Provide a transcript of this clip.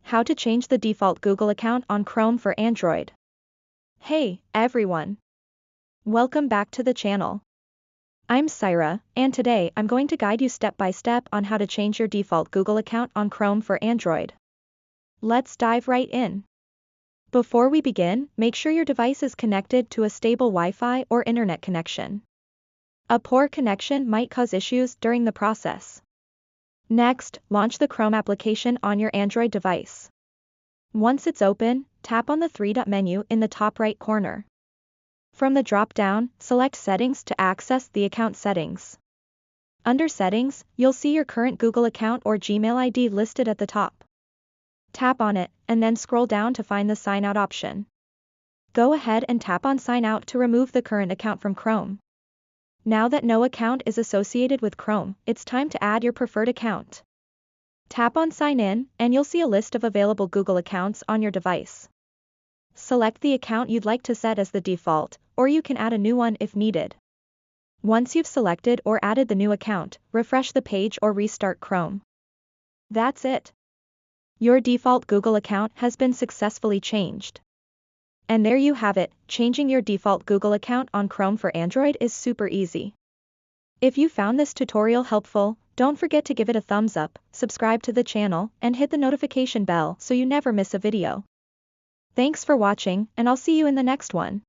How to change the default Google account on Chrome for Android. Hey, everyone. Welcome back to the channel. I'm Syra, and today I'm going to guide you step by step on how to change your default Google account on Chrome for Android. Let's dive right in. Before we begin, make sure your device is connected to a stable Wi-Fi or internet connection. A poor connection might cause issues during the process. Next, launch the Chrome application on your Android device. Once it's open, tap on the three-dot menu in the top right corner. From the drop-down, select Settings to access the account settings. Under Settings, you'll see your current Google account or Gmail ID listed at the top. Tap on it, and then scroll down to find the Sign Out option. Go ahead and tap on Sign Out to remove the current account from Chrome. Now that no account is associated with Chrome, it's time to add your preferred account. Tap on Sign In, and you'll see a list of available Google accounts on your device. Select the account you'd like to set as the default, or you can add a new one if needed. Once you've selected or added the new account, refresh the page or restart Chrome. That's it. Your default Google account has been successfully changed. And there you have it, changing your default Google account on Chrome for Android is super easy. If you found this tutorial helpful, don't forget to give it a thumbs up, subscribe to the channel, and hit the notification bell so you never miss a video. Thanks for watching, and I'll see you in the next one.